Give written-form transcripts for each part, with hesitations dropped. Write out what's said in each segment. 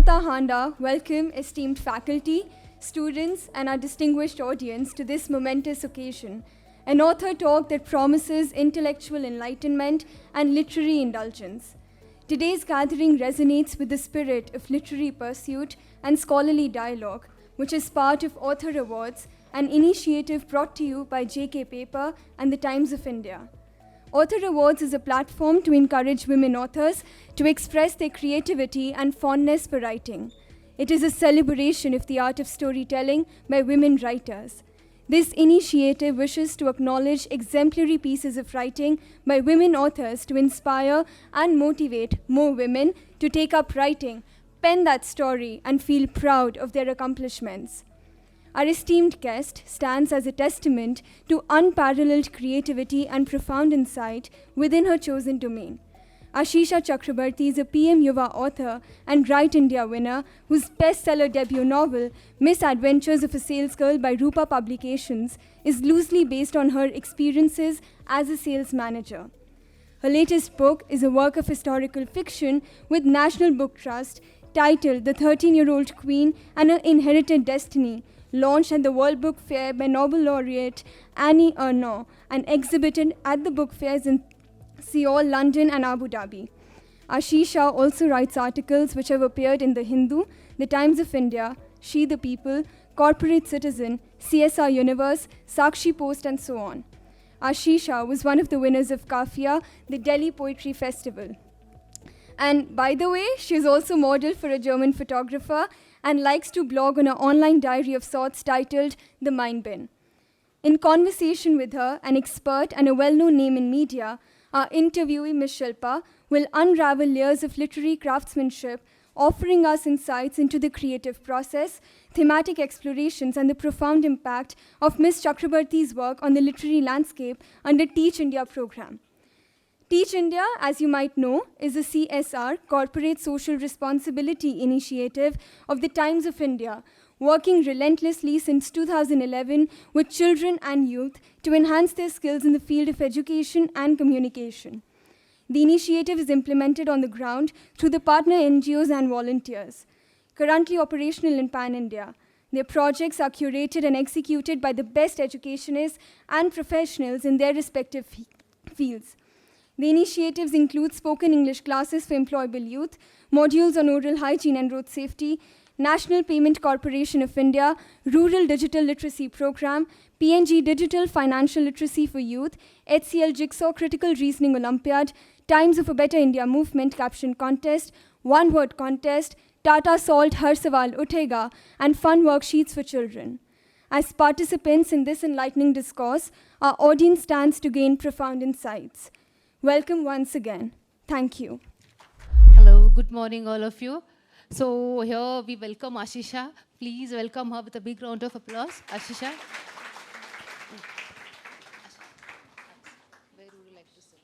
Namrata Handa welcome esteemed faculty, students, and our distinguished audience to this momentous occasion, an author talk that promises intellectual enlightenment and literary indulgence. Today's gathering resonates with the spirit of literary pursuit and scholarly dialogue, which is part of Author Awards, an initiative brought to you by JK Paper and the Times of India. Author Awards is a platform to encourage women authors to express their creativity and fondness for writing. It is a celebration of the art of storytelling by women writers. This initiative wishes to acknowledge exemplary pieces of writing by women authors to inspire and motivate more women to take up writing, pen that story, and feel proud of their accomplishments. Our esteemed guest stands as a testament to unparalleled creativity and profound insight within her chosen domain. Aashisha Chakraborty is a PM Yuva author and Write India winner whose bestseller debut novel, Misadventures of a Salesgirl by Rupa Publications, is loosely based on her experiences as a sales manager. Her latest book is a work of historical fiction with National Book Trust titled The 13-Year-Old Queen and Her Inherited Destiny, launched at the World Book Fair by Nobel laureate Annie Ernaux and exhibited at the book fairs in Seoul, London, and Abu Dhabi. Aashisha also writes articles which have appeared in The Hindu, The Times of India, She the People, Corporate Citizen, CSR Universe, Sakshi Post, and so on. Aashisha was one of the winners of Kafiya, the Delhi Poetry Festival. And by the way, she is also model for a German photographer and likes to blog on an online diary of sorts titled The Mind Bin. In conversation with her, an expert and a well-known name in media, our interviewee, Ms. Shilpa, will unravel layers of literary craftsmanship, offering us insights into the creative process, thematic explorations, and the profound impact of Ms. Chakraborty's work on the literary landscape under Teach India program. Teach India, as you might know, is a CSR, Corporate Social Responsibility initiative of the Times of India, working relentlessly since 2011 with children and youth to enhance their skills in the field of education and communication. The initiative is implemented on the ground through the partner NGOs and volunteers. Currently operational in Pan India, their projects are curated and executed by the best educationists and professionals in their respective fields. The initiatives include spoken English classes for employable youth, modules on oral hygiene and road safety, National Payment Corporation of India, Rural Digital Literacy Program, PNG Digital Financial Literacy for Youth, HCL Jigsaw Critical Reasoning Olympiad, Times of a Better India Movement Caption Contest, One Word Contest, Tata Salt Har Sawal Uthega, and fun worksheets for children. As participants in this enlightening discourse, our audience stands to gain profound insights. Welcome once again. Thank you. Hello, good morning all of you. So here we welcome Aashisha. Please welcome her with a big round of applause. Aashisha. Where would you like to sit?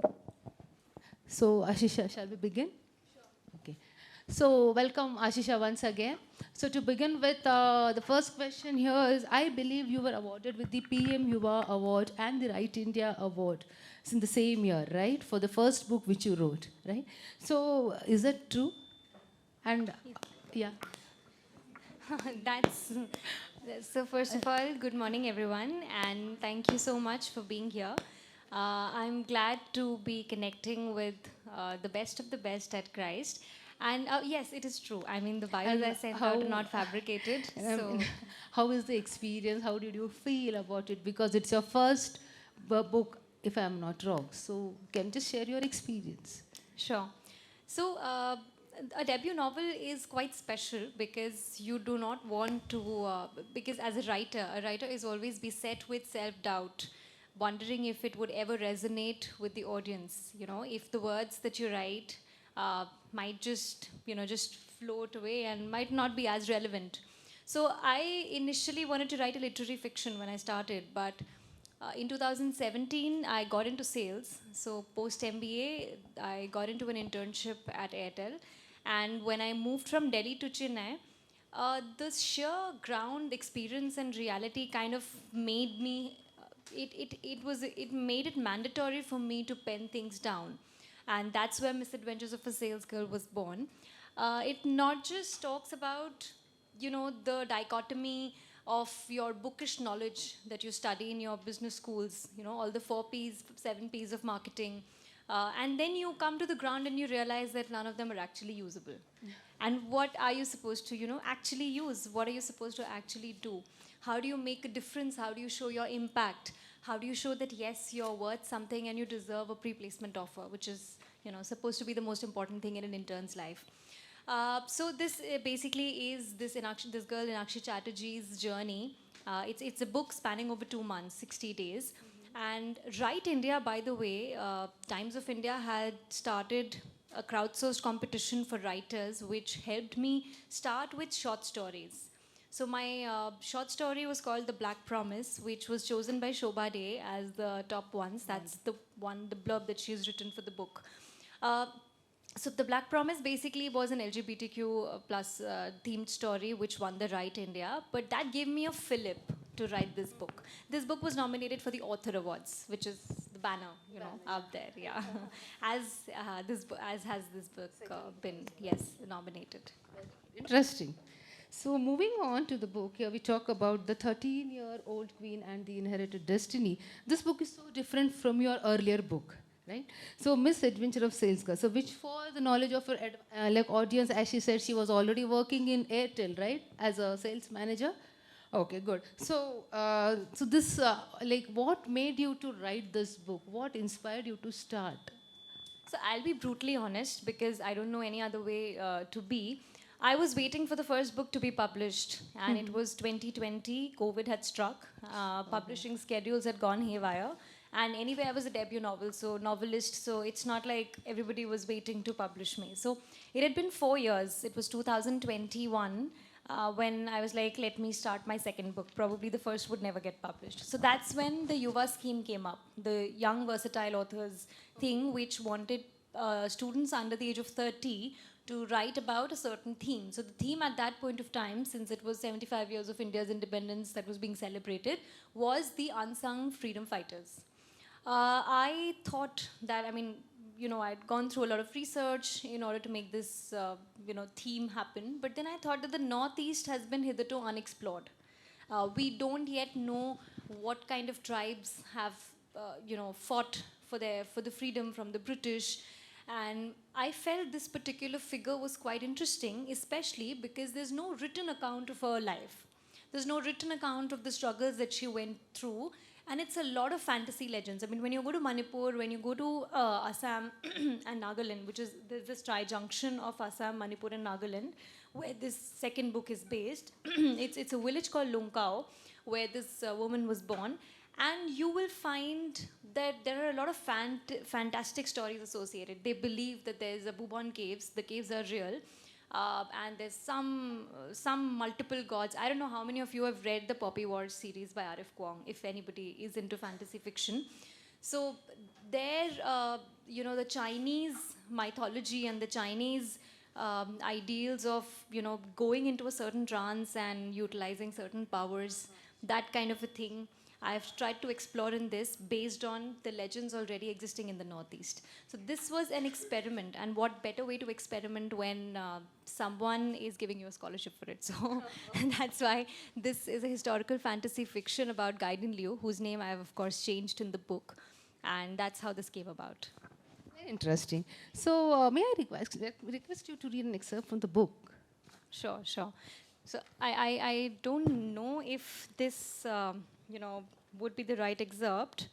Okay. So Aashisha, shall we begin? Okay. So welcome Aashisha once again. So to begin with, the first question here is, I believe you were awarded with the PM Yuva Award and the Write India Award in the same year, right? For the first book which you wrote, right? So is that true? And yeah. So first of all, good morning everyone, and thank you so much for being here. I'm glad to be connecting with the best of the best at Christ. And yes, it is true. I mean, the bios I sent out are not fabricated. So, how is the experience? How did you feel about it? Because it's your first book, if I'm not wrong. So can you just share your experience? sure. So, a debut novel is quite special because you do not want to, because as a writer is always beset with self-doubt, wondering if it would ever resonate with the audience. You know, if the words that you write might just float away and might not be as relevant. So I initially wanted to write a literary fiction when I started, but in 2017 I got into sales. So post MBA, I got into an internship at Airtel, and when I moved from Delhi to Chennai, the sheer ground experience and reality kind of made me, it made it mandatory for me to pen things down. And that's where Misadventures of a Sales Girl was born. It not just talks about, the dichotomy of your bookish knowledge that you study in your business schools, all the 4 P's, 7 P's of marketing. And then you come to the ground and you realize that none of them are actually usable. And what are you supposed to, actually use? What are you supposed to actually do? How do you make a difference? How do you show your impact? How do you show that, yes, you're worth something and you deserve a pre-placement offer, which is, supposed to be the most important thing in an intern's life. So this basically is this girl, Inakshi Chatterjee's journey. It's a book spanning over 2 months, 60 days. And Write India, by the way, Times of India had started a crowdsourced competition for writers, which helped me start with short stories. So my short story was called The Black Promise, which was chosen by Shobha Day as the top ones. That's the blurb that she's written for the book. So The Black Promise basically was an LGBTQ plus themed story which won the Write India, but that gave me a fillip to write this book. This book was nominated for the Author Awards, which is the banner, out there, yeah. As has this book been, yes, nominated. Interesting. So moving on to the book, here we talk about the 13-year-old queen and the inherited destiny. This book is so different from your earlier book, right? So Misadventure of Sales Girl. So which, for the knowledge of her audience, as she said, she was already working in Airtel, right, as a sales manager. Okay, good. So, this, what made you to write this book? What inspired you to start? So I'll be brutally honest because I don't know any other way to be. I was waiting for the first book to be published, and it was 2020. COVID had struck. Publishing schedules had gone haywire. And anyway, I was a debut novelist, so it's not like everybody was waiting to publish me. So it had been 4 years. It was 2021 when I was like, let me start my second book. Probably the first would never get published. So that's when the Yuva scheme came up, the Young Versatile Authors thing, which wanted students under the age of 30 to write about a certain theme. So the theme at that point of time, since it was 75 years of India's independence that was being celebrated, was the unsung freedom fighters. I thought that, I'd gone through a lot of research in order to make this, theme happen. But then I thought that the Northeast has been hitherto unexplored. We don't yet know what kind of tribes have, fought for the freedom from the British. And I felt this particular figure was quite interesting, especially because there's no written account of her life. There's no written account of the struggles that she went through. And it's a lot of fantasy legends. When you go to Manipur, when you go to Assam and Nagaland, there's this tri-junction of Assam, Manipur and Nagaland, where this second book is based. It's a village called Lungkao, where this woman was born. And you will find that there are a lot of fantastic stories associated. They believe that there's a Bhuban caves. The caves are real. And there's some multiple gods. I don't know how many of you have read the Poppy Wars series by R.F. Kuang, if anybody is into fantasy fiction. So there, the Chinese mythology and the Chinese ideals of, going into a certain trance and utilizing certain powers, that kind of a thing, I've tried to explore in this based on the legends already existing in the Northeast. So this was an experiment, and what better way to experiment when someone is giving you a scholarship for it. So that's why this is a historical fantasy fiction about Gaiden Liu, whose name I have of course changed in the book, and that's how this came about. Very interesting. So may I request you to read an excerpt from the book? Sure. So I don't know if this would be the right excerpt,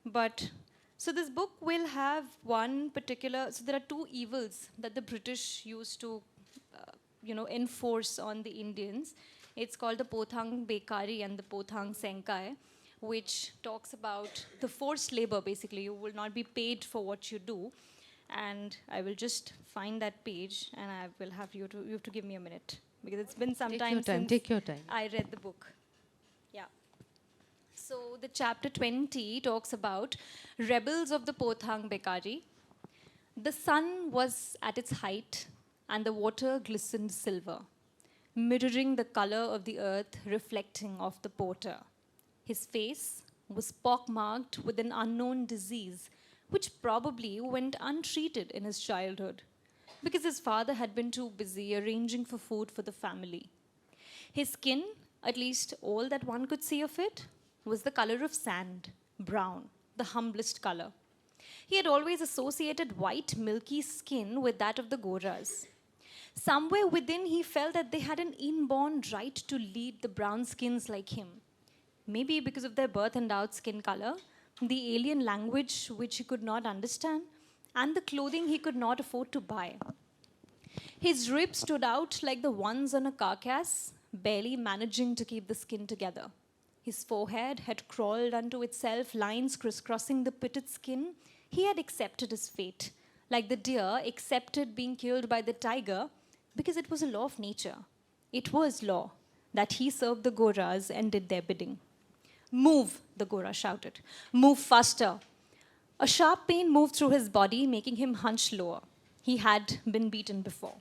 but so this book will have one particular. So there are two evils that the British used to, enforce on the Indians. It's called the Pothang Bekari and the Pothang Senkai, which talks about the forced labor. Basically, you will not be paid for what you do. And I will just find that page, and I will have you have to give me a minute, because it's been some time since Take your time. I read the book. Yeah. So the chapter 20 talks about rebels of the Pothang Bekari. The sun was at its height, and the water glistened silver. mirroring the color of the earth reflecting off the porter. His face was pockmarked with an unknown disease, which probably went untreated in his childhood, because his father had been too busy arranging for food for the family. His skin, at least all that one could see of it, was the color of sand, brown, the humblest color. He had always associated white, milky skin with that of the Goras. Somewhere within, he felt that they had an inborn right to lead the brown skins like him. Maybe because of their birth endowed skin color, the alien language which he could not understand, and the clothing he could not afford to buy. His ribs stood out like the ones on a carcass, barely managing to keep the skin together. His forehead had crawled unto itself, lines crisscrossing the pitted skin. He had accepted his fate, like the deer accepted being killed by the tiger, because it was a law of nature. It was law that he served the Goras and did their bidding. Move, the Gora shouted. Move faster. A sharp pain moved through his body, making him hunch lower. He had been beaten before.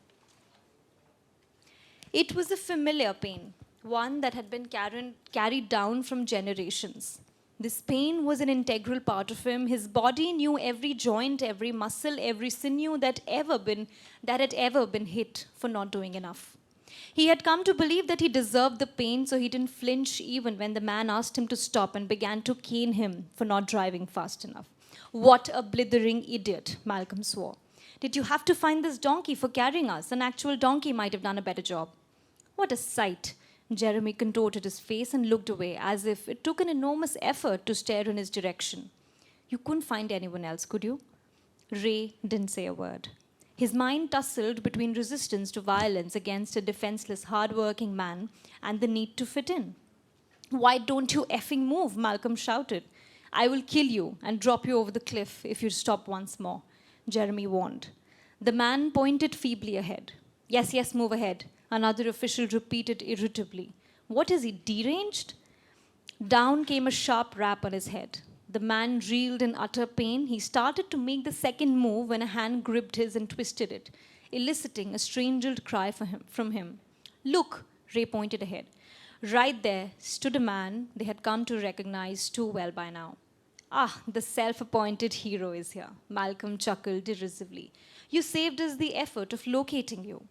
It was a familiar pain, one that had been carried down from generations. This pain was an integral part of him. His body knew every joint, every muscle, every sinew that had ever been hit for not doing enough. He had come to believe that he deserved the pain, so he didn't flinch even when the man asked him to stop and began to cane him for not driving fast enough. What a blithering idiot, Malcolm swore. Did you have to find this donkey for carrying us? An actual donkey might have done a better job. What a sight. Jeremy contorted his face and looked away, as if it took an enormous effort to stare in his direction. You couldn't find anyone else, could you? Ray didn't say a word. His mind tussled between resistance to violence against a defenseless, hard-working man and the need to fit in. Why don't you effing move? Malcolm shouted. I will kill you and drop you over the cliff if you stop once more, Jeremy warned. The man pointed feebly ahead. Yes, yes, move ahead, another official repeated irritably. What is he, deranged? Down came a sharp rap on his head. The man reeled in utter pain. He started to make the second move when a hand gripped his and twisted it, eliciting a strangled cry from him. Look, Ray pointed ahead. Right there stood a man they had come to recognize too well by now. Ah, the self-appointed hero is here, Malcolm chuckled derisively. You saved us the effort of locating you.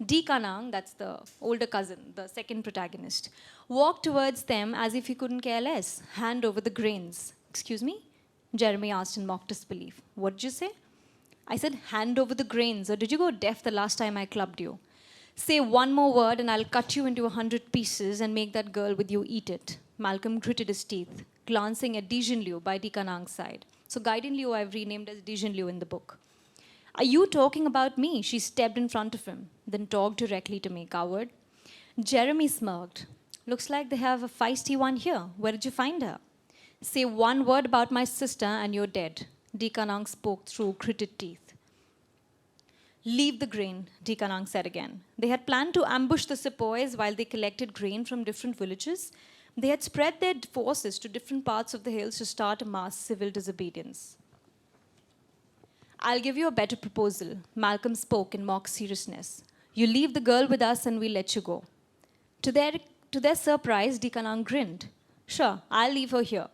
D. Kanang, that's the older cousin, the second protagonist, walked towards them as if he couldn't care less, hand over the grains. Excuse me? Jeremy asked in mock disbelief. What did you say? I said hand over the grains, or did you go deaf the last time I clubbed you? Say one more word and I'll cut you into 100 pieces and make that girl with you eat it. Malcolm gritted his teeth, glancing at Dijon Liu by D. Kanang's side. So Gaiden Liu I've renamed as Dijon Liu in the book. Are you talking about me? She stepped in front of him, then talked directly to me, coward. Jeremy smirked. Looks like they have a feisty one here. Where did you find her? Say one word about my sister and you're dead. D. Kanang spoke through gritted teeth. Leave the grain, D. Kanang said again. They had planned to ambush the sepoys while they collected grain from different villages. They had spread their forces to different parts of the hills to start a mass civil disobedience. I'll give you a better proposal, Malcolm spoke in mock seriousness. You leave the girl with us and we'll let you go. To their surprise, D. Kanang grinned. Sure, I'll leave her here.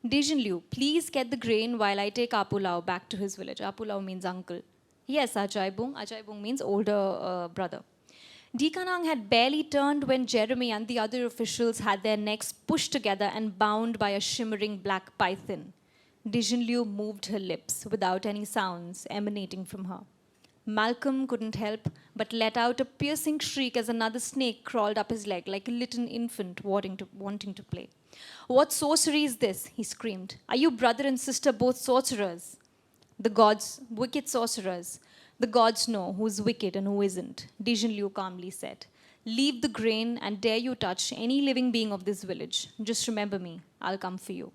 Dijon Liu, please get the grain while I take Apulao back to his village. Apulao means uncle. Yes, Ajaibung. Ajaibung means older brother. D. Kanang had barely turned when Jeremy and the other officials had their necks pushed together and bound by a shimmering black python. Dijon Liu moved her lips without any sounds emanating from her. Malcolm couldn't help but let out a piercing shriek as another snake crawled up his leg like a little infant wanting to play. What sorcery is this? He screamed. Are you brother and sister both sorcerers? The gods, wicked sorcerers. The gods know who's wicked and who isn't, Dijon Liu calmly said. Leave the grain and dare you touch any living being of this village. Just remember me. I'll come for you.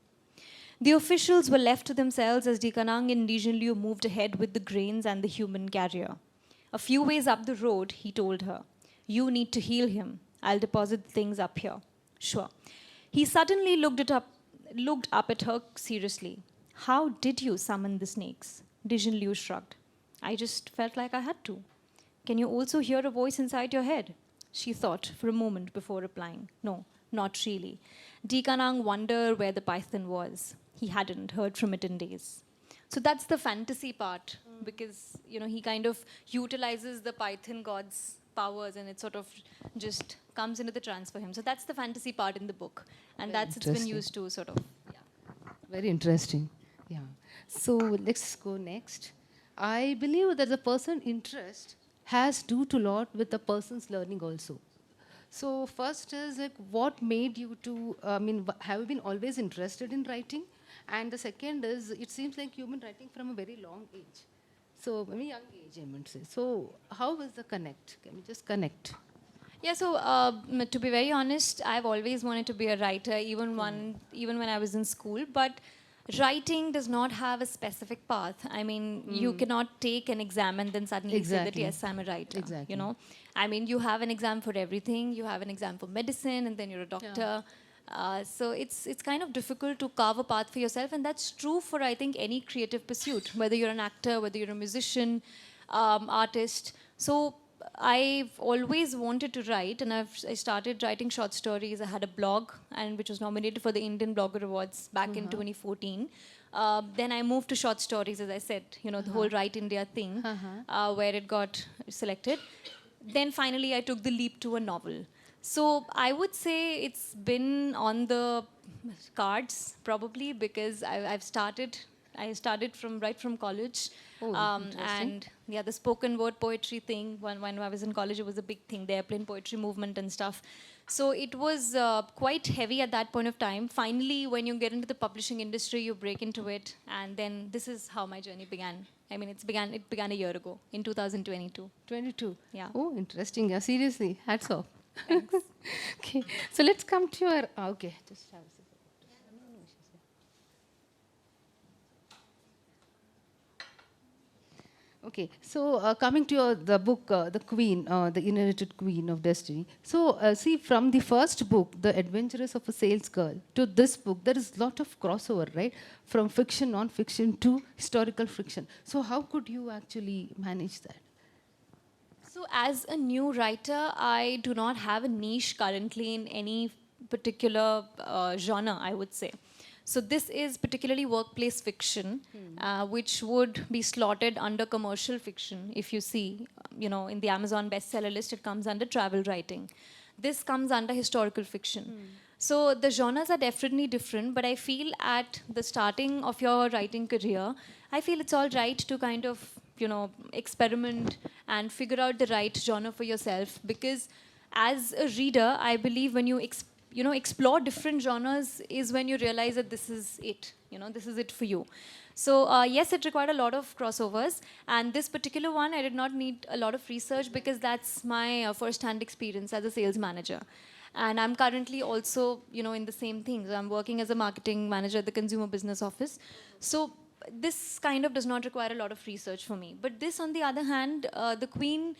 The officials were left to themselves as D. Kanang and Dijon Liu moved ahead with the grains and the human carrier. A few ways up the road, he told her, you need to heal him. I'll deposit things up here. Sure. He suddenly looked up at her seriously. How did you summon the snakes? Dijon Liu shrugged. I just felt like I had to. Can you also hear a voice inside your head? she thought for a moment before replying. No, not really. Dikanang wondered where the python was. He hadn't heard from it in days. So that's the fantasy part, because he kind of utilizes the python god's powers, and it sort of just comes into the trance for him. So that's the fantasy part in the book, and Very that's it's been interesting. used to sort of. Very interesting. Yeah. So let's go next. I believe that the person interest has to do a lot with the person's learning also. So first is like what made you to, have you been always interested in writing? And the second is, it seems like you've been writing from a very long age. So maybe young age, I might say. So how is the connect? Can we just connect? Yeah, so to be very honest, I've always wanted to be a writer, even when I was in school. But writing does not have a specific path. I mean, you cannot take an exam and then suddenly say that Exactly. yes, I'm a writer. Exactly. I mean, you have an exam for everything. You have an exam for medicine, and then you're a doctor. So it's kind of difficult to carve a path for yourself, and that's true for, I think, any creative pursuit, whether you're an actor, whether you're a musician, artist. So I've always wanted to write, and I started writing short stories. I had a blog, and which was nominated for the Indian Blogger Awards back in 2014. Then I moved to short stories, as I said, the whole Write India thing, where it got selected. Then finally, I took the leap to a novel. So I would say it's been on the cards probably, because I've started. I started right from college. And yeah, the spoken word poetry thing, when I was in college, it was a big thing, the airplane poetry movement and stuff. So it was quite heavy at that point of time. Finally, when you get into the publishing industry, you break into it, and then this is how my journey began. I mean, it began a year ago, in 2022. 22. Yeah. Oh, interesting. Yeah, seriously. Hats off. Thanks. Okay. So let's come to your. Okay. Just have a second. Okay, so coming to the book, The Queen, The Inherited Queen of Destiny. So, see, from the first book, The Adventures of a Sales Girl, to this book, there is a lot of crossover, right? From fiction, non-fiction to historical fiction. So, how could you actually manage that? So as a new writer, I do not have a niche currently in any particular genre, I would say. So this is particularly workplace fiction, which would be slotted under commercial fiction. If you see, in the Amazon bestseller list, it comes under travel writing. This comes under historical fiction. So the genres are definitely different, but I feel at the starting of your writing career, I feel it's all right to kind of, experiment and figure out the right genre for yourself. Because as a reader, I believe when you explore different genres is when you realize that this is it. This is it for you. So yes, it required a lot of crossovers, and this particular one I did not need a lot of research, because that's my first-hand experience as a sales manager. And I'm currently also, in the same thing. So I'm working as a marketing manager at the consumer business office. So this kind of does not require a lot of research for me. But this, on the other hand, the Queen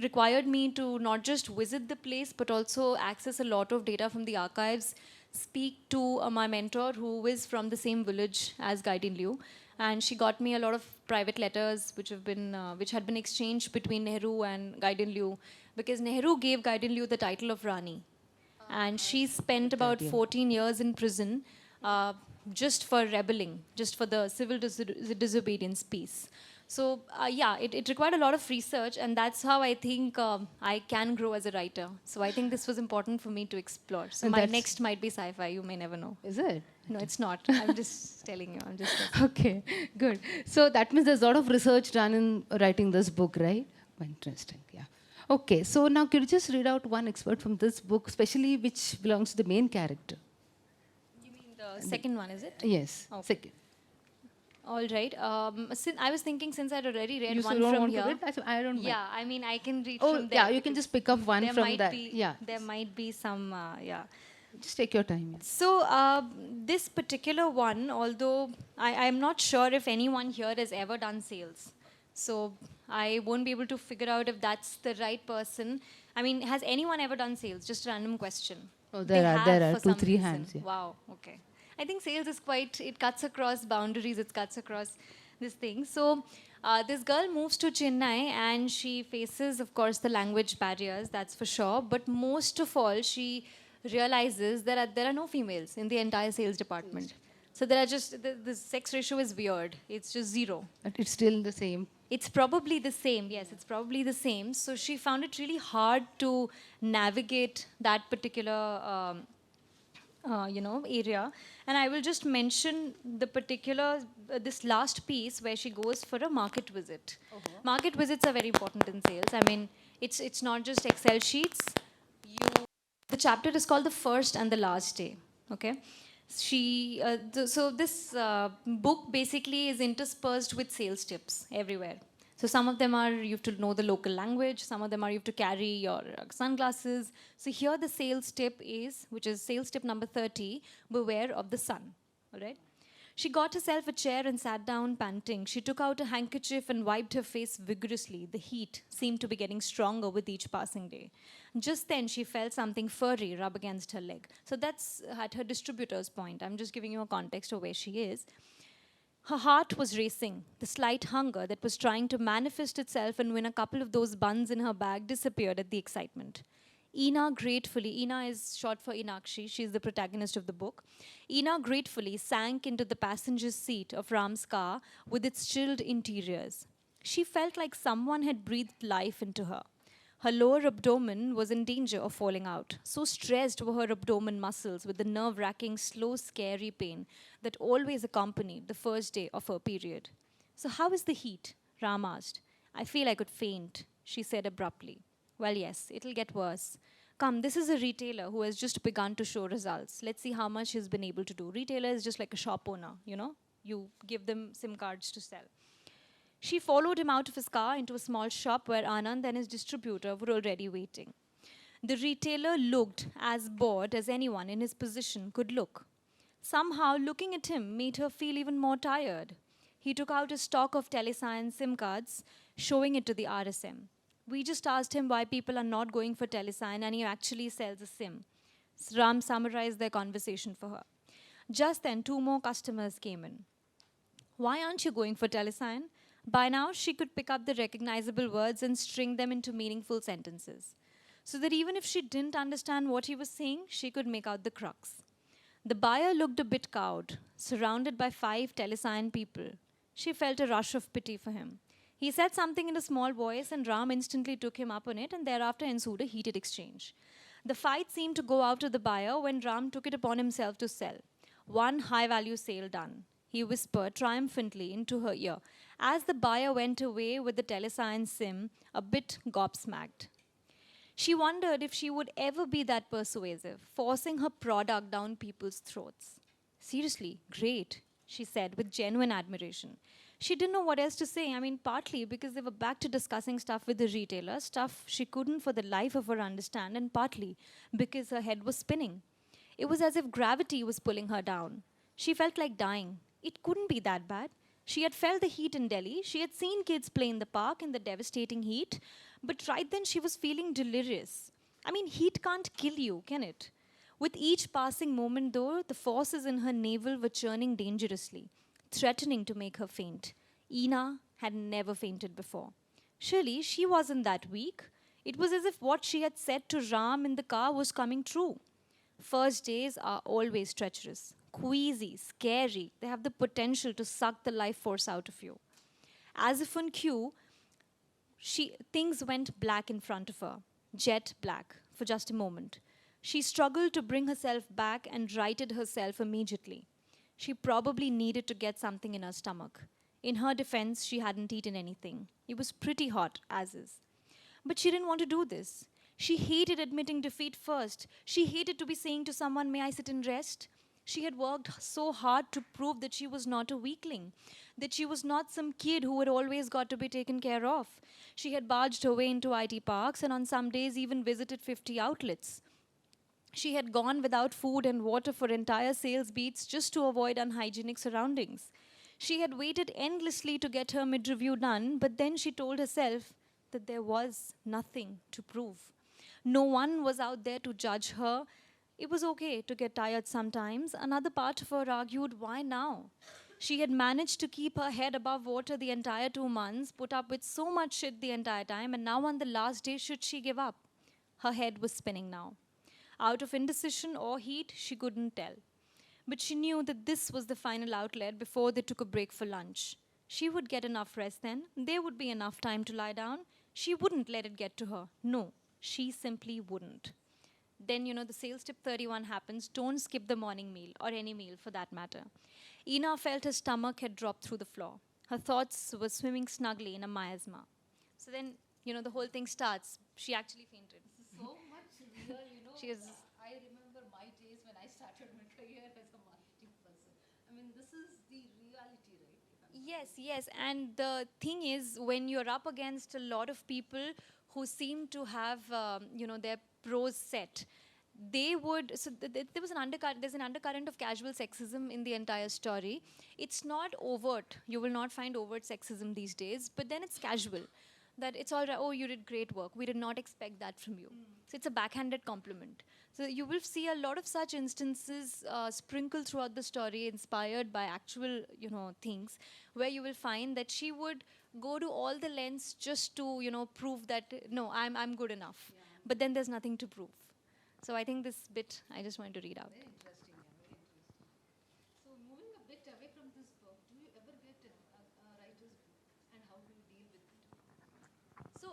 required me to not just visit the place, but also access a lot of data from the archives, speak to my mentor, who is from the same village as Gaidin Liu. And she got me a lot of private letters which had been exchanged between Nehru and Gaidin Liu, because Nehru gave Gaidin Liu the title of Rani. And she spent about 14 years in prison just for rebelling, just for the civil disobedience piece. So yeah, it required a lot of research, and that's how I think I can grow as a writer. So I think this was important for me to explore. So And my that's- next might be sci-fi, you may never know. Is it? No, it's not. I'm just telling you. Okay, good. So that means there's a lot of research done in writing this book, right? Interesting, yeah. Okay, so now could you just read out one excerpt from this book, especially which belongs to the main character? You mean the second one, is it? Yes, Okay. second. All right. I was thinking, since I'd already read You one don't from want here. to read? I don't mind. Yeah, I mean, I can read Oh, from there. yeah, you can because just pick up one there from might that. be- Yeah, There might be some, yeah. just take your time. Yes. So this particular one, although I'm not sure if anyone here has ever done sales, so I won't be able to figure out if that's the right person. I mean, has anyone ever done sales? Just a random question. Oh, They there have are for 2, some 3 reason. hands. Yeah. Wow. Okay. I think sales is it cuts across boundaries. It cuts across this thing. So This girl moves to Chennai and she faces, of course, the language barriers, that's for sure. But most of all, she realizes that there are no females in the entire sales department. So there are just, the sex ratio is weird. It's just zero. But it's still the same. It's probably the same, yes, it's probably the same. So she found it really hard to navigate that particular area. And I will just mention the particular, this last piece where she goes for a market visit. Market visits are very important in sales. I mean, it's not just Excel sheets. The chapter is called The First and the Last Day, okay? So this book basically is interspersed with sales tips everywhere. So some of them are you have to know the local language, some of them are you have to carry your sunglasses. So here the sales tip is, which is sales tip number 30, beware of the sun, all right? She got herself a chair and sat down panting. She took out a handkerchief and wiped her face vigorously. The heat seemed to be getting stronger with each passing day. Just then she felt something furry rub against her leg. So that's at her distributor's point. I'm just giving you a context of where she is. Her heart was racing. The slight hunger that was trying to manifest itself and win a couple of those buns in her bag disappeared at the excitement. Ina is short for Inakshi, she's the protagonist of the book. Ina gratefully sank into the passenger's seat of Ram's car with its chilled interiors. She felt like someone had breathed life into her. Her lower abdomen was in danger of falling out. So stressed were her abdomen muscles with the nerve-wracking, slow, scary pain that always accompanied the first day of her period. So how is the heat? Ram asked. I feel I could faint, she said abruptly. Well, yes, it'll get worse. Come, this is a retailer who has just begun to show results. Let's see how much he's been able to do. Retailer is just like a shop owner, you know? You give them SIM cards to sell. She followed him out of his car into a small shop where Anand and his distributor were already waiting. The retailer looked as bored as anyone in his position could look. Somehow, looking at him made her feel even more tired. He took out his stock of Telesign SIM cards, showing it to the RSM. We just asked him why people are not going for Telesign and he actually sells a SIM. Ram summarized their conversation for her. Just then, 2 more customers came in. Why aren't you going for Telesign? By now, she could pick up the recognizable words and string them into meaningful sentences, so that even if she didn't understand what he was saying, she could make out the crux. The buyer looked a bit cowed, surrounded by 5 Telesign people. She felt a rush of pity for him. He said something in a small voice, and Ram instantly took him up on it, and thereafter ensued a heated exchange. The fight seemed to go out to the buyer when Ram took it upon himself to sell. One high-value sale done, he whispered triumphantly into her ear, as the buyer went away with the Telesign SIM, a bit gobsmacked. She wondered if she would ever be that persuasive, forcing her product down people's throats. Seriously, great, she said with genuine admiration. She didn't know what else to say. I mean, partly because they were back to discussing stuff with the retailer, stuff she couldn't for the life of her understand, and partly because her head was spinning. It was as if gravity was pulling her down. She felt like dying. It couldn't be that bad. She had felt the heat in Delhi. She had seen kids play in the park in the devastating heat. But right then she was feeling delirious. I mean, heat can't kill you, can it? With each passing moment, though, the forces in her navel were churning dangerously, threatening to make her faint. Ina had never fainted before. Surely she wasn't that weak. It was as if what she had said to Ram in the car was coming true. First days are always treacherous, queasy, scary. They have the potential to suck the life force out of you. As if on cue, things went black in front of her, jet black, for just a moment. She struggled to bring herself back and righted herself immediately. She probably needed to get something in her stomach. In her defense, she hadn't eaten anything. It was pretty hot, as is. But she didn't want to do this. She hated admitting defeat first. She hated to be saying to someone, may I sit and rest? She had worked so hard to prove that she was not a weakling, that she was not some kid who had always got to be taken care of. She had barged her way into IT parks and on some days even visited 50 outlets. She had gone without food and water for entire sales beats just to avoid unhygienic surroundings. She had waited endlessly to get her mid-review done, but then she told herself that there was nothing to prove. No one was out there to judge her. It was okay to get tired sometimes. Another part of her argued, why now? She had managed to keep her head above water the entire 2 months, put up with so much shit the entire time, and now on the last day, should she give up? Her head was spinning now. Out of indecision or heat, she couldn't tell. But she knew that this was the final outlet before they took a break for lunch. She would get enough rest then. There would be enough time to lie down. She wouldn't let it get to her. No, she simply wouldn't. Then, the sales tip 31 happens. Don't skip the morning meal, or any meal for that matter. Ina felt her stomach had dropped through the floor. Her thoughts were swimming snugly in a miasma. So then, the whole thing starts. She actually fainted. This is so much real, She is. I remember my days when I started my career as a marketing person. I mean, this is the reality, right? Yes. And the thing is, when you're up against a lot of people who seem to have, their pros set, they would. So there was an undercurrent. There's an undercurrent of casual sexism in the entire story. It's not overt. You will not find overt sexism these days, but then it's casual. That it's all right. Oh, you did great work. We did not expect that from you. So it's a backhanded compliment. So you will see a lot of such instances sprinkled throughout the story, inspired by actual, things, where you will find that she would go to all the lengths just to, prove that no, I'm good enough. Yeah. But then there's nothing to prove. So I think this bit I just wanted to read out. Very interesting, very interesting. So moving a bit away from this book, do you ever get a writer's book, and how do you deal with it? So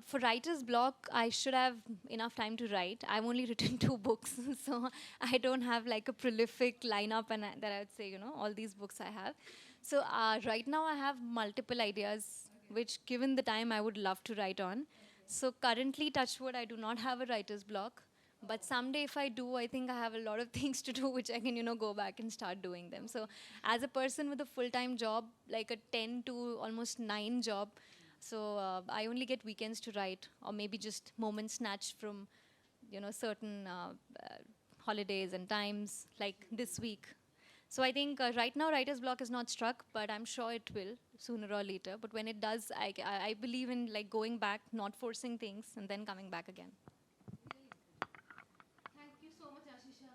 for writer's block, I should have enough time to write. I've only written 2 books, so I don't have like a prolific lineup and that I would say, all these books I have. So right now I have multiple ideas, which given the time I would love to write on. So currently, touch wood, I do not have a writer's block. But someday if I do, I think I have a lot of things to do which I can, go back and start doing them. So as a person with a full-time job, like a 10 to almost 9 job, so I only get weekends to write, or maybe just moments snatched from, certain holidays and times, like this week. So I think right now writer's block is not struck, but I'm sure it will sooner or later. But when it does, I believe in like going back, not forcing things, and then coming back again. Thank you so much, Aashisha.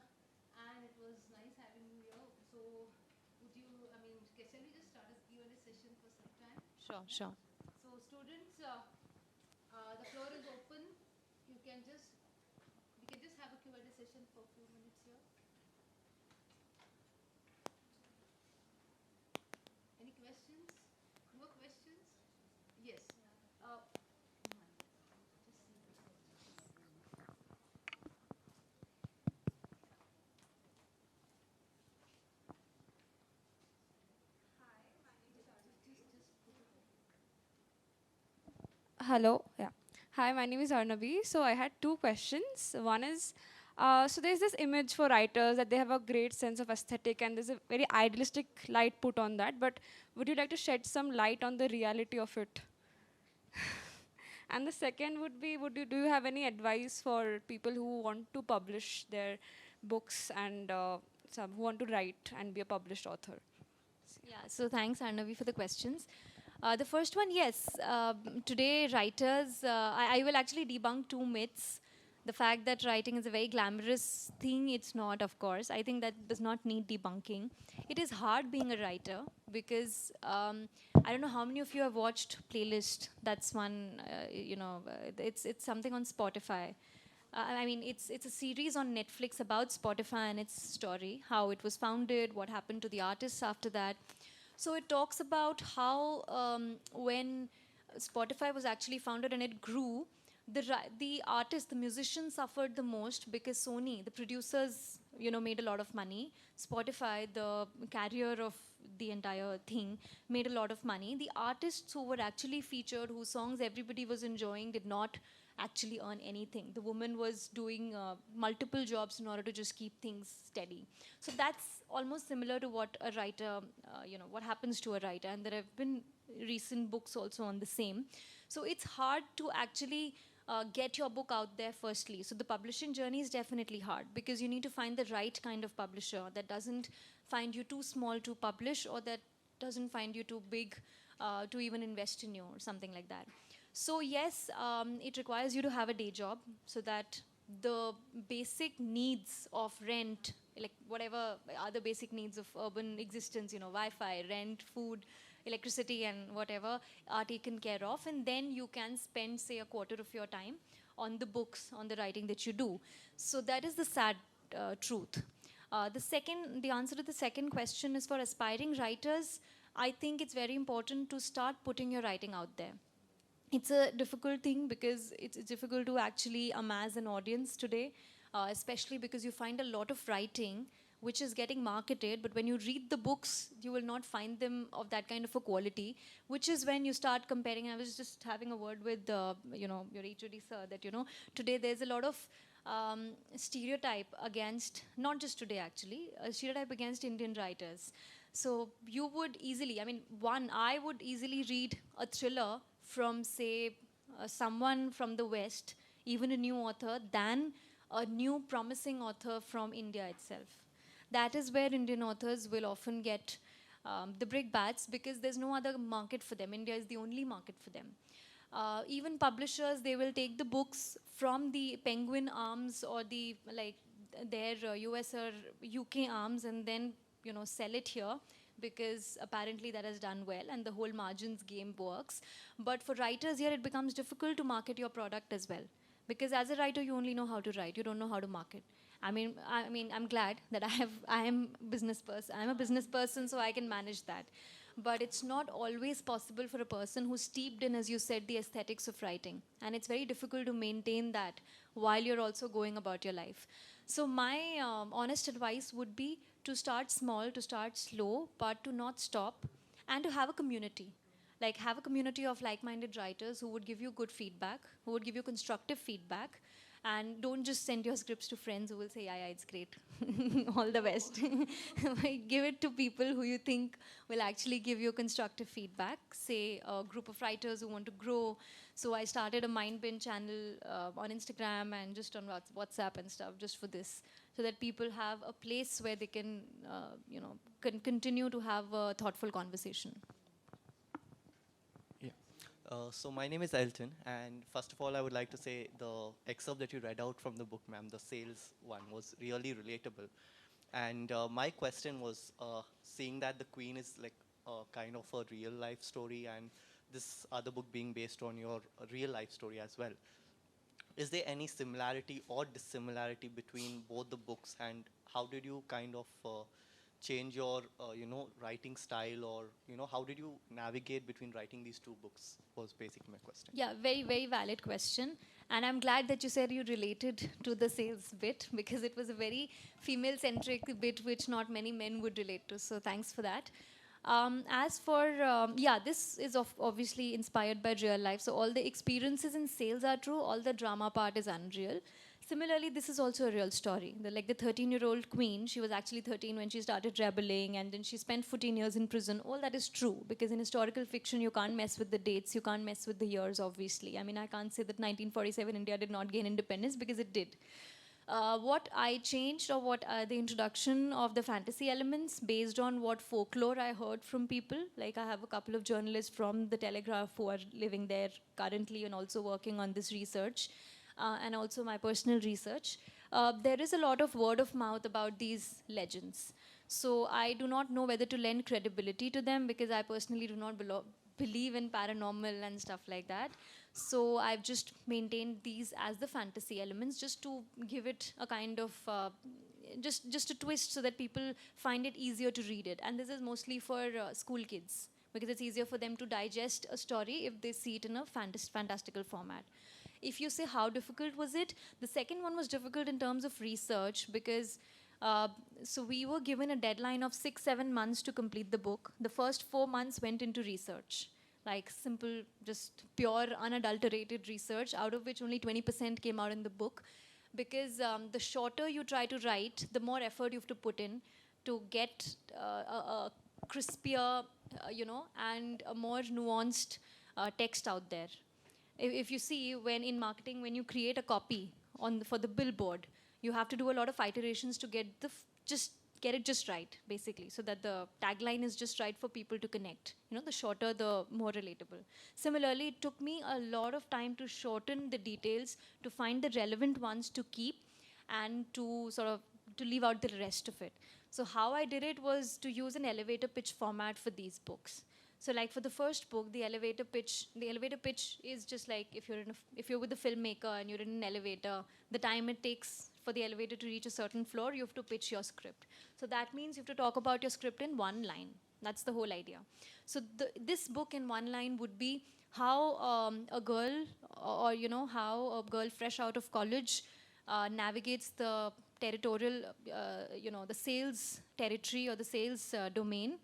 And it was nice having you here. So, would you, shall we just start a Q&A session for some time? Sure. So, students, the floor is open. We can just have a Q&A session for a few minutes here. Any questions? More questions? Yes. Just see. Hello. Yeah. Hi, my name is Arnavi. So I had 2 questions. One is, so there's this image for writers that they have a great sense of aesthetic and there's a very idealistic light put on that. But would you like to shed some light on the reality of it? And the second would be, do you have any advice for people who want to publish their books and some who want to write and be a published author? Yeah, so thanks, Arnavi, for the questions. The first one, yes. Today, writers, I will actually debunk 2 myths. The fact that writing is a very glamorous thing, it's not, of course. I think that does not need debunking. It is hard being a writer because I don't know how many of you have watched Playlist. That's one, it's something on Spotify. It's a series on Netflix about Spotify and its story, how it was founded, what happened to the artists after that. So it talks about how when Spotify was actually founded and it grew, the artists, the musicians suffered the most because Sony, the producers, made a lot of money. Spotify, the carrier of the entire thing, made a lot of money. The artists who were actually featured, whose songs everybody was enjoying, did not actually earn anything. The woman was doing multiple jobs in order to just keep things steady. So that's almost similar to what a writer, what happens to a writer. And there have been recent books also on the same. So it's hard to actually get your book out there firstly. So the publishing journey is definitely hard because you need to find the right kind of publisher that doesn't find you too small to publish or that doesn't find you too big to even invest in you or something like that. So yes, it requires you to have a day job so that the basic needs of rent, like whatever other basic needs of urban existence, Wi-Fi, rent, food, electricity, and whatever are taken care of, and then you can spend, say, a quarter of your time on the books, on the writing that you do. So that is the sad truth. The answer to the second question is for aspiring writers. I think it's very important to start putting your writing out there. It's a difficult thing because it's difficult to actually amass an audience today, especially because you find a lot of writing which is getting marketed, but when you read the books, you will not find them of that kind of a quality, which is when you start comparing. I was just having a word with, your HOD sir, that, today there's a lot of stereotype against, not just today actually, a stereotype against Indian writers. So you would easily, I would easily read a thriller from, say, someone from the West, even a new author, than a new promising author from India itself. That is where Indian authors will often get the brickbats, because there's no other market for them. India is the only market for them. Even publishers, they will take the books from the Penguin arms or their US or UK arms, and then sell it here, because apparently that has done well and the whole margins game works. But for writers here, it becomes difficult to market your product as well, because as a writer, you only know how to write, you don't know how to market. I'm glad that I'm a business person, so I can manage that. But it's not always possible for a person who's steeped in, as you said, the aesthetics of writing. And it's very difficult to maintain that while you're also going about your life. So my honest advice would be to start small, to start slow, but to not stop, and to have a community. Like, have a community of like-minded writers who would give you good feedback, who would give you constructive feedback, and don't just send your scripts to friends who will say, yeah, it's great, all the best. Give it to people who you think will actually give you constructive feedback, say a group of writers who want to grow. So I started a Mindbin channel on Instagram and just on WhatsApp and stuff, just for this, so that people have a place where they can, continue to have a thoughtful conversation. So my name is Elton, and first of all, I would like to say the excerpt that you read out from the book, ma'am, the sales one, was really relatable. And my question was, seeing that the Queen is like kind of a real life story, and this other book being based on your real life story as well, is there any similarity or dissimilarity between both the books, and how did you kind of change your writing style, or how did you navigate between writing these two books, was basically my question. Yeah, very, very valid question. And I'm glad that you said you related to the sales bit, because it was a very female-centric bit which not many men would relate to. So thanks for that. As for, this is obviously inspired by real life. So all the experiences in sales are true, all the drama part is unreal. Similarly, this is also a real story. The 13-year-old queen, she was actually 13 when she started rebelling, and then she spent 14 years in prison. All that is true, because in historical fiction, you can't mess with the dates, you can't mess with the years, obviously. I can't say that 1947 India did not gain independence, because it did. What I changed, or what the introduction of the fantasy elements based on what folklore I heard from people. Like, I have a couple of journalists from the Telegraph who are living there currently and also working on this research. And also my personal research, there is a lot of word of mouth about these legends. So I do not know whether to lend credibility to them, because I personally do not believe in paranormal and stuff like that. So I've just maintained these as the fantasy elements, just to give it a kind of, just a twist, so that people find it easier to read it. And this is mostly for school kids, because it's easier for them to digest a story if they see it in a fantastical format. If you say how difficult was it, the second one was difficult in terms of research, because so we were given a deadline of 6-7 months to complete the book. The first 4 months went into research, like simple, just pure, unadulterated research, out of which only 20% came out in the book. Because the shorter you try to write, the more effort you have to put in to get a crispier, and a more nuanced text out there. If you see, when in marketing, when you create a copy for the billboard, you have to do a lot of iterations to get it just right, basically, so that the tagline is just right for people to connect. The shorter, the more relatable. Similarly, it took me a lot of time to shorten the details, to find the relevant ones to keep, and to sort of to leave out the rest of it. So how I did it was to use an elevator pitch format for these books. So like for the first book, the elevator pitch is just like if you're with a filmmaker and you're in an elevator, the time it takes for the elevator to reach a certain floor, you have to pitch your script. So that means you have to talk about your script in one line. That's the whole idea. So this book in one line would be how a girl, or how a girl fresh out of college navigates the territorial, the sales territory or the sales domain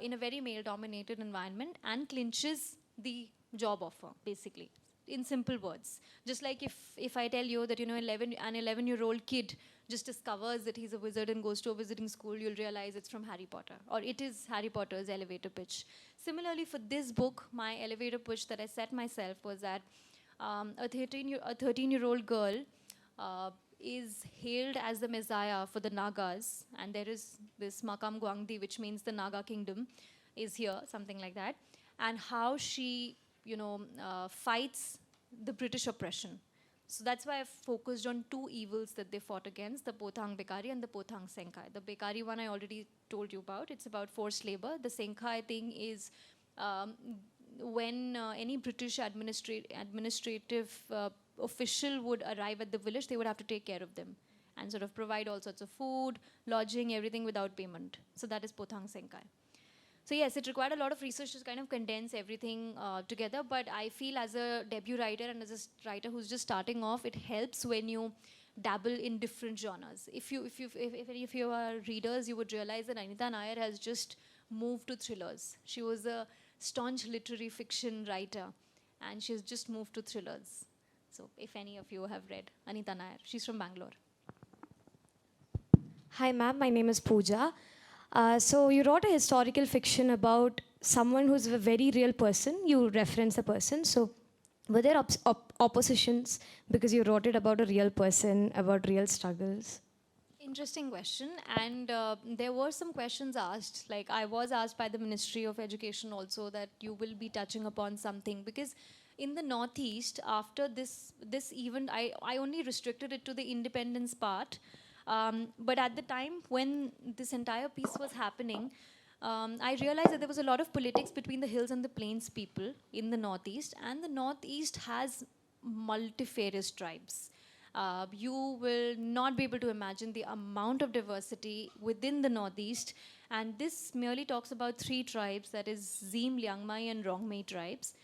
in a very male-dominated environment and clinches the job offer, basically, in simple words. Just like if I tell you that, an 11-year-old kid just discovers that he's a wizard and goes to a wizarding school, you'll realize it's from Harry Potter, or it is Harry Potter's elevator pitch. Similarly, for this book, my elevator pitch that I set myself was that a 13-year-old girl is hailed as the messiah for the Nagas, and there is this Makam Gwangdi, which means the Naga kingdom, is here, something like that, and how she, fights the British oppression. So that's why I've focused on two evils that they fought against, the Pothang Bekari and the Pothang Senkai. The Bekari one I already told you about. It's about forced labor. The Senkai thing is when any British administrative official would arrive at the village, they would have to take care of them and sort of provide all sorts of food, lodging, everything without payment. So that is Pothang Senkai. So yes, it required a lot of research to kind of condense everything together, but I feel as a debut writer and as a writer who's just starting off, it helps when you dabble in different genres. If any of you are readers, you would realize that Anita Nair has just moved to thrillers. She was a staunch literary fiction writer, and she's just moved to thrillers. So if any of you have read Anita Nair, she's from Bangalore. Hi ma'am, my name is Pooja. So you wrote a historical fiction about someone who's a very real person. You reference the person. So were there oppositions because you wrote it about a real person, about real struggles? Interesting question. And there were some questions asked. Like I was asked by the Ministry of Education also that you will be touching upon something, because in the Northeast, after this event, I only restricted it to the independence part. But at the time when this entire piece was happening, I realized that there was a lot of politics between the hills and the plains people in the Northeast. And the Northeast has multifarious tribes. You will not be able to imagine the amount of diversity within the Northeast. And this merely talks about 3 tribes, that is Zeem, Liangmai and Rongmei tribes.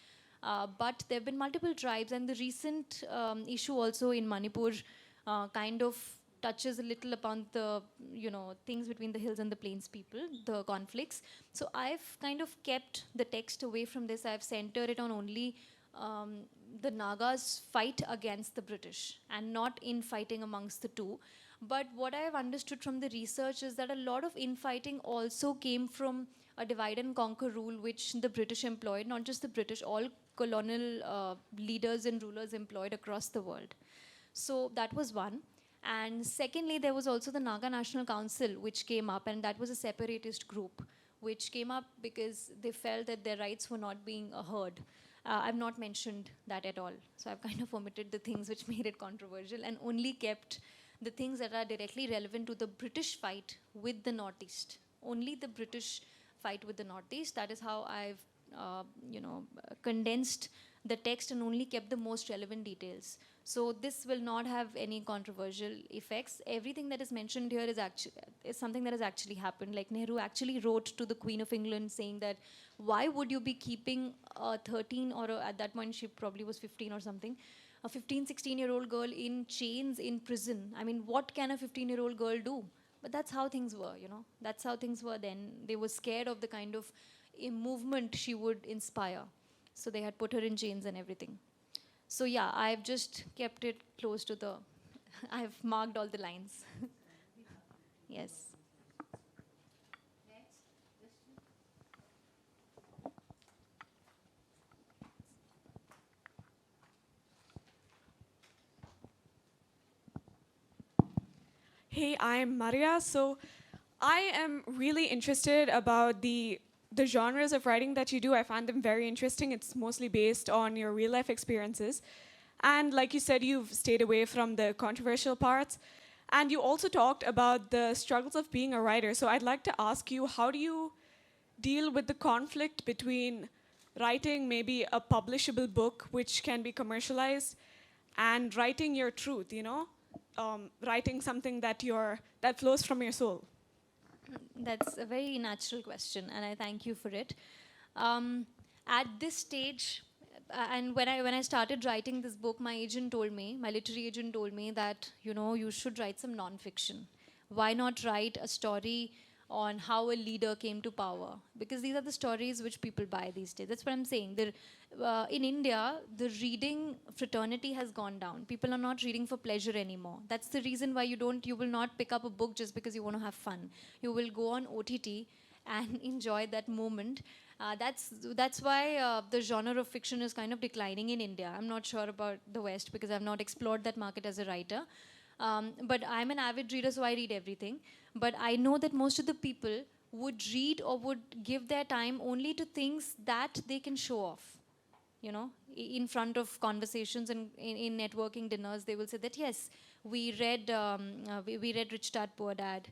But there have been multiple tribes, and the recent issue also in Manipur kind of touches a little upon the things between the hills and the plains people, the conflicts. So I've kind of kept the text away from this. I've centered it on only the Nagas' fight against the British and not infighting amongst the two. But what I've understood from the research is that a lot of infighting also came from a divide and conquer rule which the British employed, not just the British, all colonial leaders and rulers employed across the world. So that was one. And secondly, there was also the Naga National Council, which came up, and that was a separatist group, which came up because they felt that their rights were not being heard. I've not mentioned that at all. So I've kind of omitted the things which made it controversial and only kept the things that are directly relevant to the British fight with the Northeast. Only the British fight with the Northeast. That is how I've condensed the text and only kept the most relevant details. So this will not have any controversial effects. Everything that is mentioned here is something that has actually happened. Like Nehru actually wrote to the Queen of England saying that, why would you be keeping a 13, or at that point she probably was 15 or something, a 15, 16-year-old girl in chains in prison? I mean, what can a 15-year-old girl do? But that's how things were, That's how things were then. They were scared of the kind of movement she would inspire. So they had put her in chains and everything. So yeah, I've just kept it close to the, I've marked all the lines. Yes. Hey, I'm Maria. So I am really interested about the genres of writing that you do. I find them very interesting. It's mostly based on your real life experiences. And like you said, you've stayed away from the controversial parts. And you also talked about the struggles of being a writer. So I'd like to ask you, how do you deal with the conflict between writing maybe a publishable book which can be commercialized and writing your truth, writing something that flows from your soul? That's a very natural question, and I thank you for it. At this stage, and when I started writing this book, my literary agent told me that you should write some non-fiction. Why not write a story on how a leader came to power? Because these are the stories which people buy these days. That's what I'm saying. In India, the reading fraternity has gone down. People are not reading for pleasure anymore. That's the reason why you will not pick up a book just because you want to have fun. You will go on OTT and enjoy that moment. That's why the genre of fiction is kind of declining in India. I'm not sure about the West because I've not explored that market as a writer. But I'm an avid reader, so I read everything. But I know that most of the people would read or would give their time only to things that they can show off. In front of conversations and in networking dinners, they will say that, yes, we read Rich Dad, Poor Dad.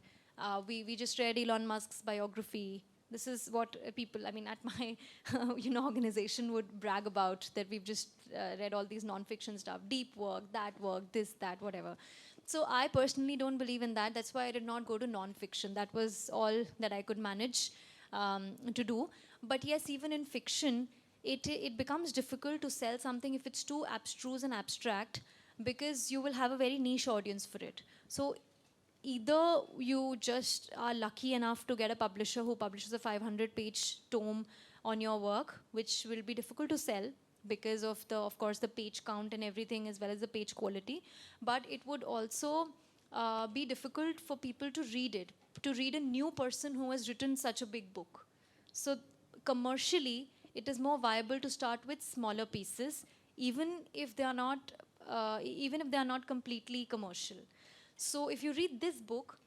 We just read Elon Musk's biography. This is what people, at my organization would brag about, that we've just read all these non-fiction stuff, deep work, this, that, whatever. So I personally don't believe in that. That's why I did not go to non-fiction. That was all that I could manage to do. But yes, even in fiction, it becomes difficult to sell something if it's too abstruse and abstract, because you will have a very niche audience for it. So either you just are lucky enough to get a publisher who publishes a 500-page tome on your work, which will be difficult to sell because of course, the page count and everything, as well as the page quality. But it would also be difficult for people to read a new person who has written such a big book. So commercially, it is more viable to start with smaller pieces, even if they are not completely commercial. So if you read this book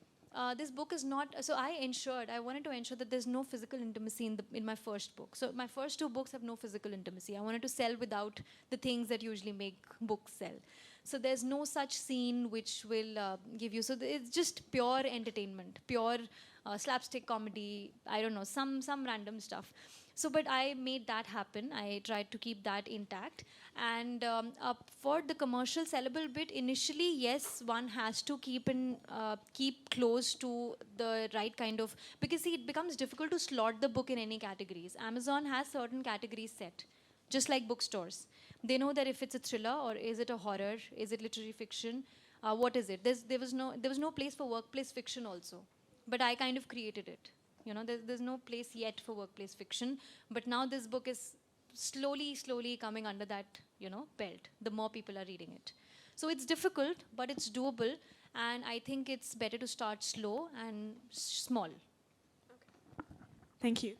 is not. So I wanted to ensure that there's no physical intimacy in my first book. So my first two books have no physical intimacy. I wanted to sell without the things that usually make books sell. So there's no such scene which will give you. So it's just pure entertainment, pure slapstick comedy. I don't know, some random stuff. So, but I made that happen. I tried to keep that intact. And for the commercial sellable bit, initially, yes, one has to keep close to the right kind of, because see, it becomes difficult to slot the book in any categories. Amazon has certain categories set, just like bookstores. They know that if it's a thriller, or is it a horror, is it literary fiction, what is it? There was no place for workplace fiction also, but I kind of created it. There's no place yet for workplace fiction, but now this book is slowly coming under that, belt. The more people are reading it. So it's difficult, but it's doable, and I think it's better to start slow and small. Thank you.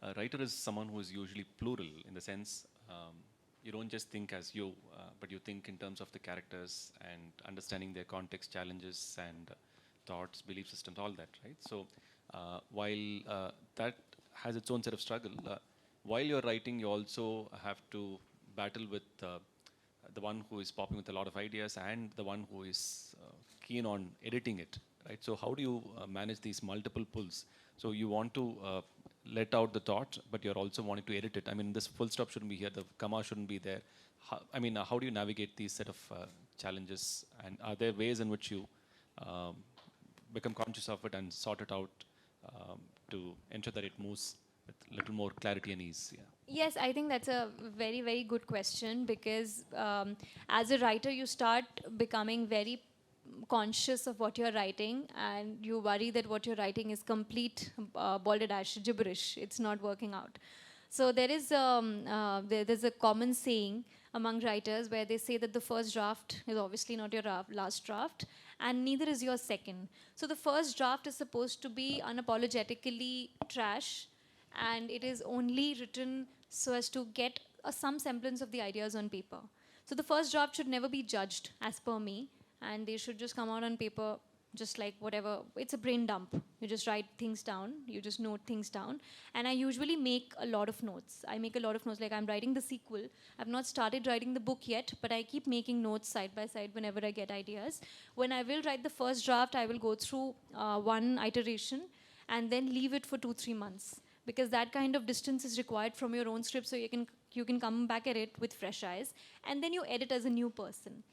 A writer is someone who is usually plural in the sense you don't just think as you, but you think in terms of the characters and understanding their context, challenges, and thoughts, belief systems, all that, right? So while that has its own set of struggle, while you're writing, you also have to battle with the one who is popping with a lot of ideas and the one who is keen on editing it, right? So how do you manage these multiple pulls? So you want to let out the thought, but you're also wanting to edit it. This full stop shouldn't be here, the comma shouldn't be there. How do you navigate these set of challenges? And are there ways in which you become conscious of it and sort it out to ensure that it moves with a little more clarity and ease? Yeah. Yes, I think that's a very, very good question, because as a writer, you start becoming very conscious of what you're writing, and you worry that what you're writing is complete balderdash, gibberish. It's not working out. So there's a common saying among writers where they say that the first draft is obviously not your last draft, and neither is your second. So the first draft is supposed to be unapologetically trash, and it is only written so as to get some semblance of the ideas on paper. So the first draft should never be judged, as per me, and they should just come out on paper just like whatever, it's a brain dump. You just write things down, you just note things down. And I usually make a lot of notes. I make a lot of notes, like I'm writing the sequel. I've not started writing the book yet, but I keep making notes side by side whenever I get ideas. When I will write the first draft, I will go through one iteration and then leave it for 2-3 months, because that kind of distance is required from your own script, so you can come back at it with fresh eyes, and then you edit as a new person.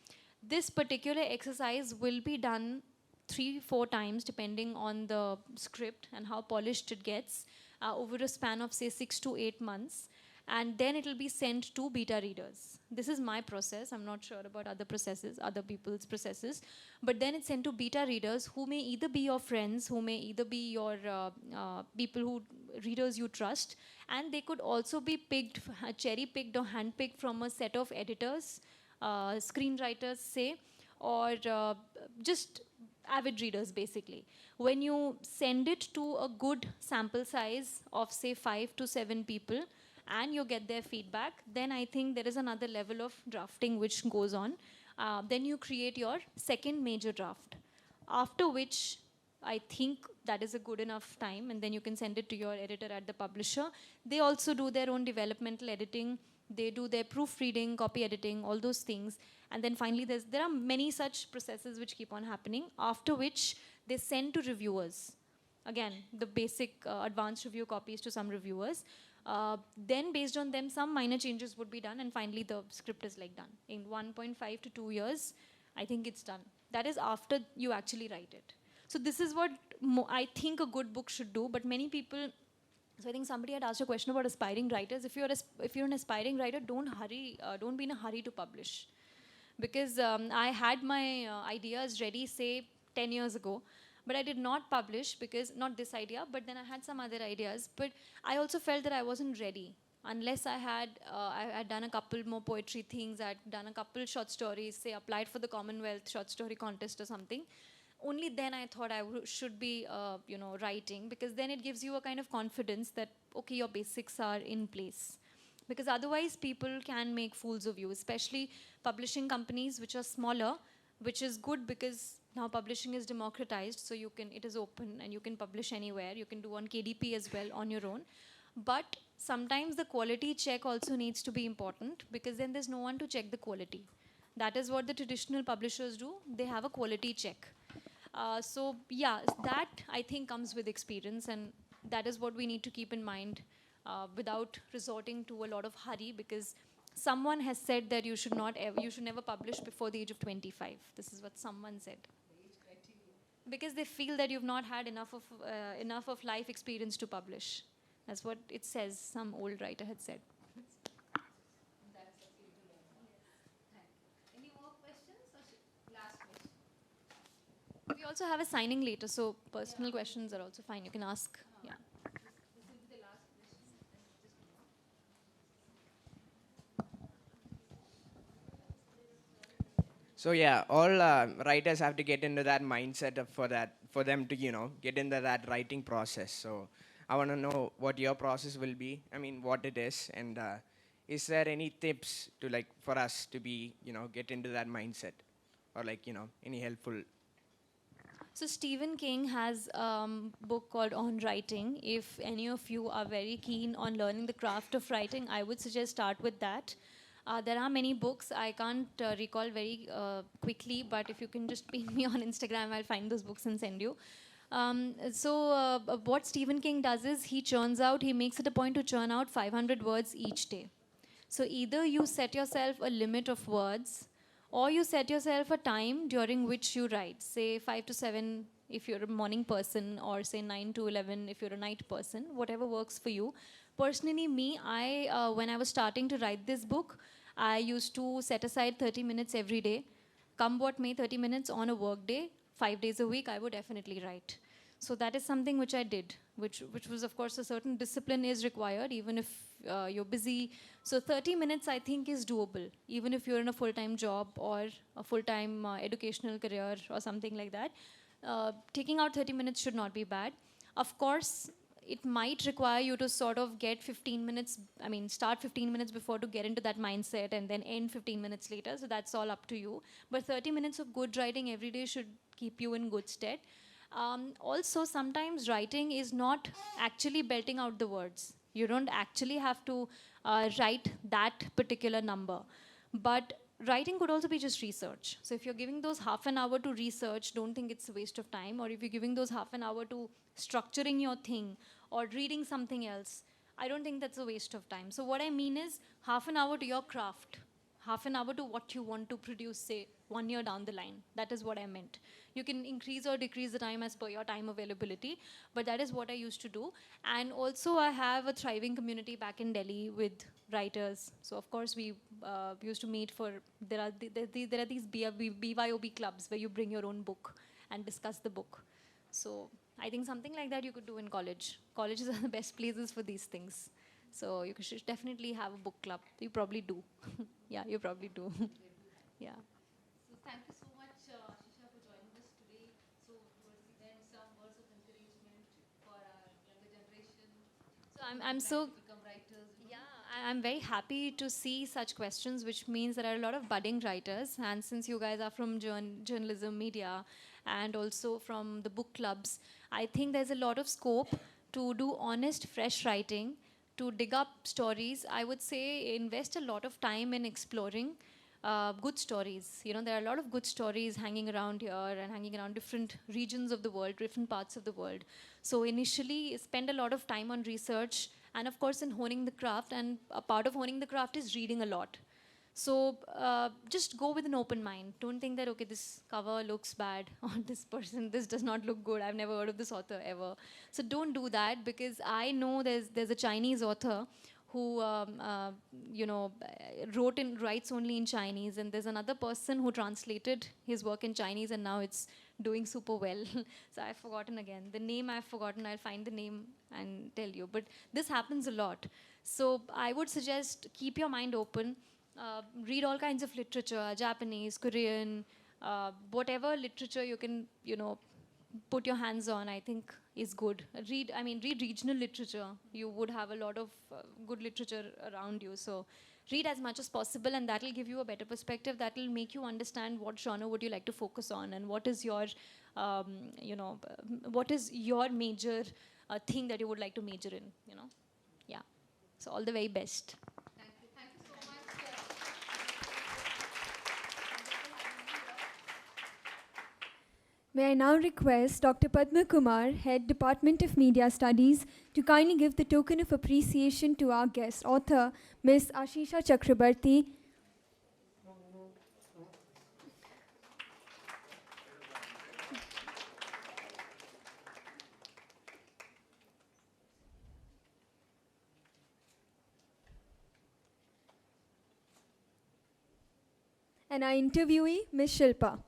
This particular exercise will be done 3-4 times depending on the script and how polished it gets, over a span of say 6 to 8 months, and then it will be sent to beta readers. This is my process. I'm not sure about other processes, other people's processes, but then it's sent to beta readers who may either be your friends, who may either be your people who readers you trust, and they could also be picked, cherry picked or hand picked from a set of editors, screenwriters say, or just avid readers basically. When you send it to a good sample size of say 5 to 7 people and you get their feedback, then I think there is another level of drafting which goes on. Then you create your second major draft, after which I think that is a good enough time, and then you can send it to your editor at the publisher. They also do their own developmental editing, they do their proofreading, copy editing, all those things. And then finally there are many such processes which keep on happening, after which they send to reviewers. Again, the basic advanced review copies to some reviewers. Then based on them, some minor changes would be done, and finally the script is like done. In 1.5 to 2 years, I think it's done. That is after you actually write it. So this is what I think a good book should do, but many people, so I think somebody had asked a question about aspiring writers. If you're an aspiring writer, don't hurry, don't be in a hurry to publish. Because I had my ideas ready, say 10 years ago, but I did not publish because, not this idea, but then I had some other ideas. But I also felt that I wasn't ready unless I had done a couple more poetry things, I'd done a couple short stories, say applied for the Commonwealth short story contest or something. Only then I thought I should be, writing, because then it gives you a kind of confidence that, okay, your basics are in place. Because otherwise people can make fools of you, especially publishing companies which are smaller, which is good because now publishing is democratized, so it is open and you can publish anywhere. You can do on KDP as well on your own. But sometimes the quality check also needs to be important, because then there's no one to check the quality. That is what the traditional publishers do. They have a quality check. So yeah, that I think comes with experience, and that is what we need to keep in mind without resorting to a lot of hurry, because someone has said that you should never publish before the age of 25. This is what someone said. Because they feel that you've not had enough of life experience to publish. That's what it says, some old writer had said. Any more questions or last question? We also have a signing later, so personal questions are also fine. You can ask. Yeah. So yeah, all writers have to get into that mindset for them to get into that writing process. So I want to know what your process will be. I mean, what it is, and is there any tips to for us to be get into that mindset, or any helpful? So Stephen King has a book called On Writing. If any of you are very keen on learning the craft of writing, I would suggest start with that. There are many books. I can't recall very quickly, but if you can just ping me on Instagram, I'll find those books and send you. What Stephen King does is he makes it a point to churn out 500 words each day. So either you set yourself a limit of words, or you set yourself a time during which you write, say 5 to 7 if you're a morning person, or say 9 to 11 if you're a night person, whatever works for you. Personally, when I was starting to write this book, I used to set aside 30 minutes every day. Come what may, 30 minutes on a work day, 5 days a week, I would definitely write. So that is something which I did, which was, of course, a certain discipline is required, even if you're busy. So 30 minutes, I think, is doable, even if you're in a full-time job or a full-time educational career or something like that. Taking out 30 minutes should not be bad. Of course, it might require you to sort of get 15 minutes, start 15 minutes before to get into that mindset and then end 15 minutes later. So that's all up to you. But 30 minutes of good writing every day should keep you in good stead. Also, sometimes writing is not actually belting out the words. You don't actually have to write that particular number. But writing could also be just research. So if you're giving those half an hour to research, don't think it's a waste of time. Or if you're giving those half an hour to structuring your thing or reading something else, I don't think that's a waste of time. So what I mean is half an hour to your craft, half an hour to what you want to produce, say, 1 year down the line. That is what I meant. You can increase or decrease the time as per your time availability, but that is what I used to do. And also I have a thriving community back in Delhi with writers. So of course we used to meet for, there are these BYOB clubs where you bring your own book and discuss the book. So I think something like that you could do in college. Colleges are the best places for these things. So you should definitely have a book club. You probably do. Yeah, you probably do. Yeah. So thank you so much, Aashisha, for joining us today. So towards the end, some words of encouragement for our younger generation. So I'm so to become writers. I'm very happy to see such questions, which means there are a lot of budding writers. And since you guys are from journalism, media, and also from the book clubs, I think there's a lot of scope to do honest, fresh writing, to dig up stories. I would say invest a lot of time in exploring good stories. You know, there are a lot of good stories hanging around here and hanging around different regions of the world, different parts of the world. So initially, spend a lot of time on research and of course in honing the craft. And a part of honing the craft is reading a lot. So just go with an open mind. Don't think that, okay, this cover looks bad, or this does not look good. I've never heard of this author ever. So don't do that, because I know there's a Chinese author who writes only in Chinese, and there's another person who translated his work in Chinese, and now it's doing super well. So I've forgotten again. The name I've forgotten. I'll find the name and tell you. But this happens a lot. So I would suggest keep your mind open. Read all kinds of literature, Japanese, Korean, whatever literature you can, put your hands on, I think is good. Read regional literature. You would have a lot of good literature around you. So read as much as possible, and that will give you a better perspective. That will make you understand what genre would you like to focus on, and what is your, what is your major thing that you would like to major in, Yeah. So all the very best. Thank you. Thank you so much. May I now request Dr. Padma Kumar, Head Department of Media Studies, to kindly give the token of appreciation to our guest, author Ms. Aashisha Chakraborty. And our interviewee, Ms. Shilpa.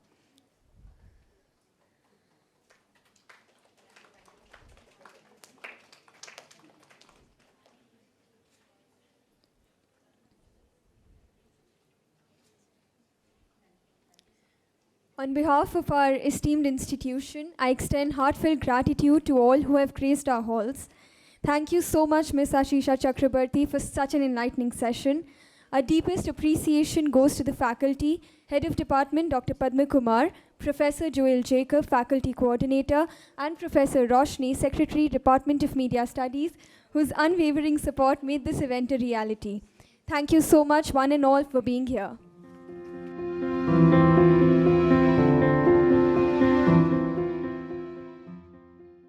On behalf of our esteemed institution, I extend heartfelt gratitude to all who have graced our halls. Thank you so much, Ms. Aashisha Chakraborty, for such an enlightening session. Our deepest appreciation goes to the faculty, Head of Department, Dr. Padma Kumar, Professor Joel Jacob, Faculty Coordinator, and Professor Roshni, Secretary, Department of Media Studies, whose unwavering support made this event a reality. Thank you so much, one and all, for being here.